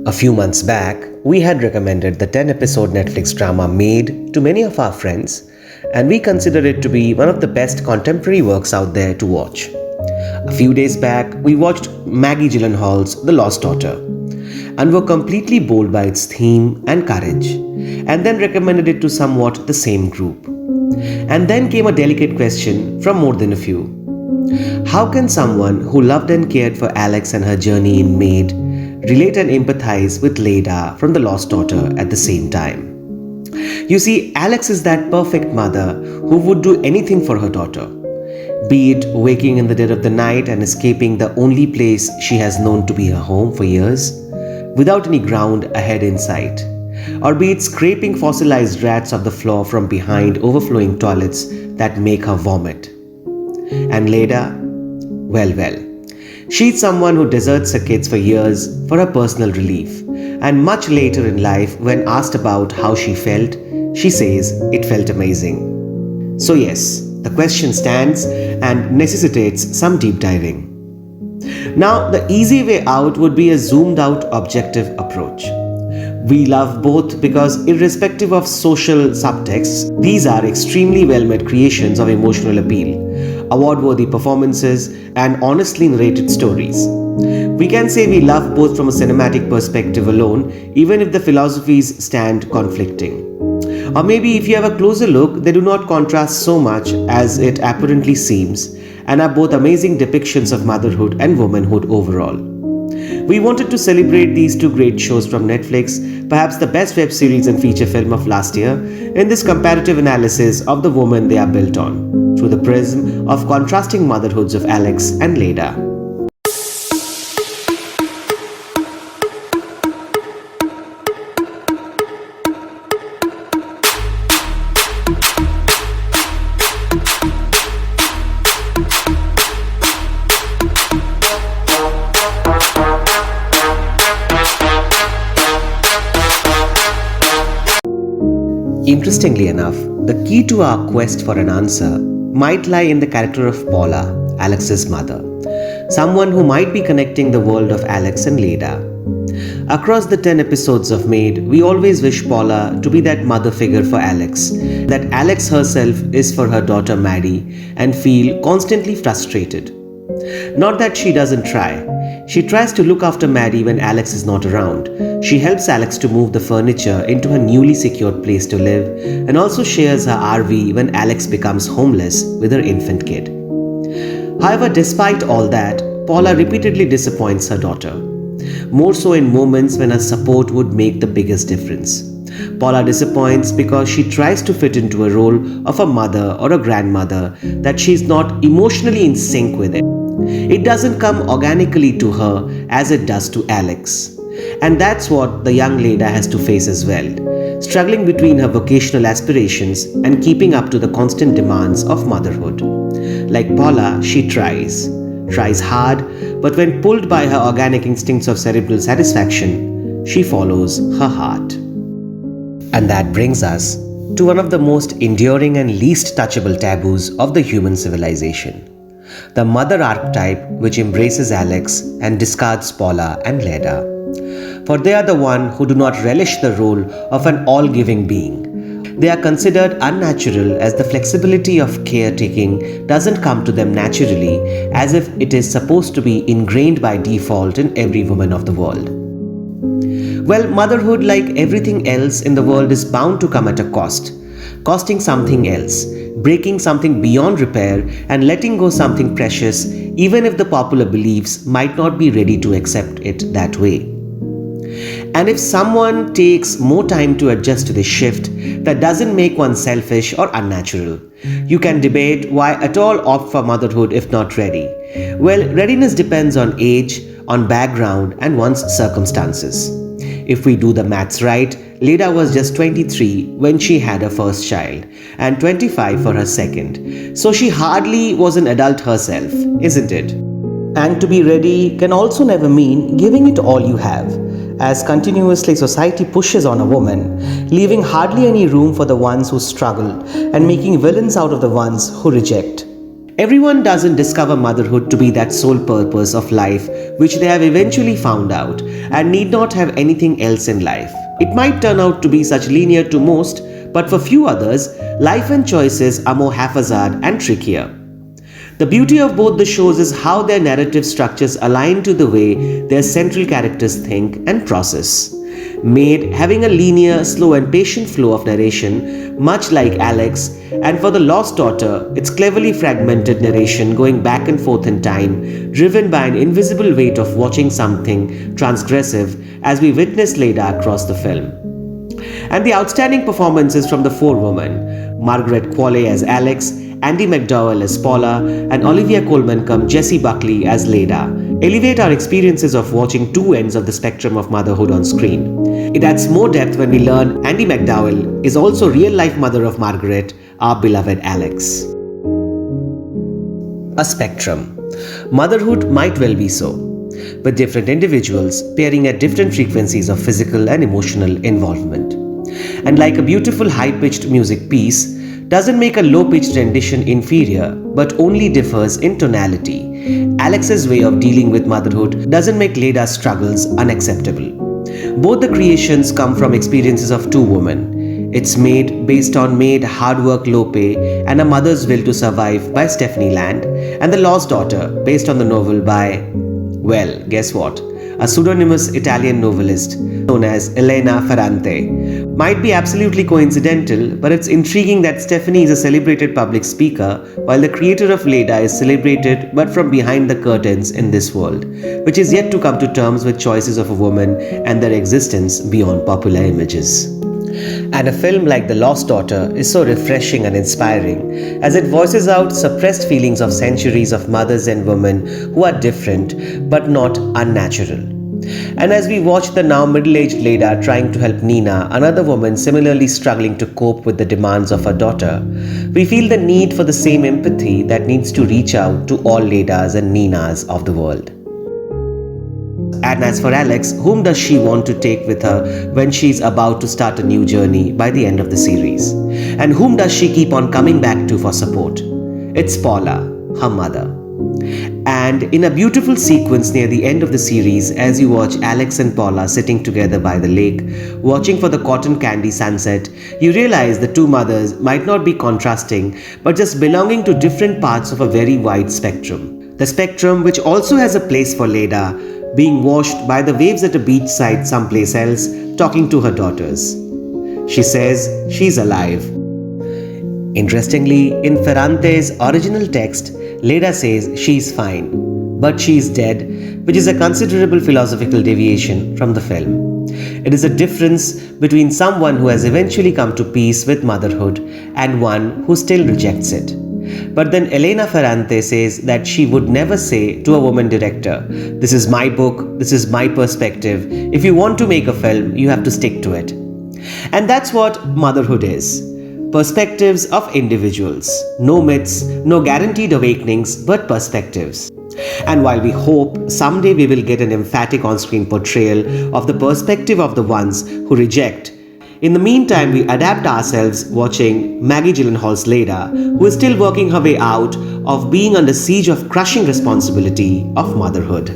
A few months back, we had recommended the 10-episode Netflix drama Maid to many of our friends, and we consider it to be one of the best contemporary works out there to watch. A few days back, we watched Maggie Gyllenhaal's The Lost Daughter and were completely bowled by its theme and courage, and then recommended it to somewhat the same group. And then came a delicate question from more than a few. How can someone who loved and cared for Alex and her journey in Maid relate and empathize with Leda from The Lost Daughter at the same time? You see, Alex is that perfect mother who would do anything for her daughter, be it waking in the dead of the night and escaping the only place she has known to be her home for years, without any ground ahead in sight, or be it scraping fossilized rats off the floor from behind overflowing toilets that make her vomit. And Leda? Well. She's someone who deserts her kids for years for her personal relief, and much later in life, when asked about how she felt, she says it felt amazing. So yes, the question stands and necessitates some deep diving. Now, the easy way out would be a zoomed out objective approach. We love both because irrespective of social subtexts, these are extremely well-made creations of emotional appeal, award-worthy performances, and honestly narrated stories. We can say we love both from a cinematic perspective alone, even if the philosophies stand conflicting. Or maybe if you have a closer look, they do not contrast so much as it apparently seems, and are both amazing depictions of motherhood and womanhood overall. We wanted to celebrate these two great shows from Netflix, perhaps the best web series and feature film of last year, in this comparative analysis of the woman they are built on, through the prism of contrasting motherhoods of Alex and Leda. Interestingly enough, the key to our quest for an answer might lie in the character of Paula, Alex's mother, someone who might be connecting the world of Alex and Leda. Across the 10 episodes of Maid, we always wish Paula to be that mother figure for Alex, that Alex herself is for her daughter Maddie, and feel constantly frustrated. Not that she doesn't try. She tries to look after Maddie when Alex is not around. She helps Alex to move the furniture into her newly secured place to live, and also shares her RV when Alex becomes homeless with her infant kid. However, despite all that, Paula repeatedly disappoints her daughter, more so in moments when her support would make the biggest difference. Paula disappoints because she tries to fit into a role of a mother or a grandmother that she is not emotionally in sync with it. It doesn't come organically to her as it does to Alex. And that's what the young Leda has to face as well, struggling between her vocational aspirations and keeping up to the constant demands of motherhood. Like Paula, she tries hard, but when pulled by her organic instincts of cerebral satisfaction, she follows her heart. And that brings us to one of the most enduring and least touchable taboos of the human civilization. The mother archetype which embraces Alex and discards Paula and Leda. For they are the one who do not relish the role of an all-giving being. They are considered unnatural as the flexibility of caretaking doesn't come to them naturally, as if it is supposed to be ingrained by default in every woman of the world. Well, motherhood, like everything else in the world, is bound to come at a cost, costing something else, breaking something beyond repair, and letting go something precious, even if the popular beliefs might not be ready to accept it that way. And if someone takes more time to adjust to this shift, that doesn't make one selfish or unnatural. You can debate why at all opt for motherhood if not ready. Well, readiness depends on age, on background, and one's circumstances. If we do the maths right, Leda was just 23 when she had her first child, and 25 for her second. So she hardly was an adult herself, isn't it? And to be ready can also never mean giving it all you have, as continuously society pushes on a woman, leaving hardly any room for the ones who struggle and making villains out of the ones who reject. Everyone doesn't discover motherhood to be that sole purpose of life which they have eventually found out, and need not have anything else in life. It might turn out to be such linear to most, but for few others, life and choices are more haphazard and trickier. The beauty of both the shows is how their narrative structures align to the way their central characters think and process. Maid having a linear, slow and patient flow of narration, much like Alex, and for The Lost Daughter, it's cleverly fragmented narration going back and forth in time, driven by an invisible weight of watching something transgressive as we witness Leda across the film. And the outstanding performances from the four women, Margaret Qualley as Alex, Andie MacDowell as Paula, and Olivia Colman come Jessie Buckley as Leda, elevate our experiences of watching two ends of the spectrum of motherhood on screen. It adds more depth when we learn Andie MacDowell is also real-life mother of Margaret, our beloved Alex. A spectrum. Motherhood might well be so, with different individuals pairing at different frequencies of physical and emotional involvement. And like a beautiful high-pitched music piece, doesn't make a low-pitched rendition inferior, but only differs in tonality. Alex's way of dealing with motherhood doesn't make Leda's struggles unacceptable. Both the creations come from experiences of two women. It's Maid, based on Maid, Hard Work, Low Pay, and A Mother's Will to Survive by Stephanie Land, and The Lost Daughter, based on the novel by, well, guess what? A pseudonymous Italian novelist known as Elena Ferrante. Might be absolutely coincidental, but it's intriguing that Stephanie is a celebrated public speaker, while the creator of Leda is celebrated but from behind the curtains in this world, which is yet to come to terms with choices of a woman and their existence beyond popular images. And a film like The Lost Daughter is so refreshing and inspiring, as it voices out suppressed feelings of centuries of mothers and women who are different but not unnatural. And as we watch the now middle-aged Leda trying to help Nina, another woman similarly struggling to cope with the demands of her daughter, we feel the need for the same empathy that needs to reach out to all Ledas and Ninas of the world. And as for Alex, whom does she want to take with her when she's about to start a new journey by the end of the series? And whom does she keep on coming back to for support? It's Paula, her mother. And in a beautiful sequence near the end of the series, as you watch Alex and Paula sitting together by the lake, watching for the cotton candy sunset, you realize the two mothers might not be contrasting, but just belonging to different parts of a very wide spectrum. The spectrum which also has a place for Leda, being washed by the waves at a beachside someplace else, talking to her daughters. She says she's alive. Interestingly, in Ferrante's original text, Leda says she's fine, but she's dead, which is a considerable philosophical deviation from the film. It is a difference between someone who has eventually come to peace with motherhood and one who still rejects it. But then Elena Ferrante says that she would never say to a woman director, "This is my book, this is my perspective. If you want to make a film, you have to stick to it." And that's what motherhood is. Perspectives of individuals. No myths, no guaranteed awakenings, but perspectives. And while we hope someday we will get an emphatic on-screen portrayal of the perspective of the ones who reject, in the meantime, we adapt ourselves watching Maggie Gyllenhaal's Leda, who is still working her way out of being under siege of crushing responsibility of motherhood.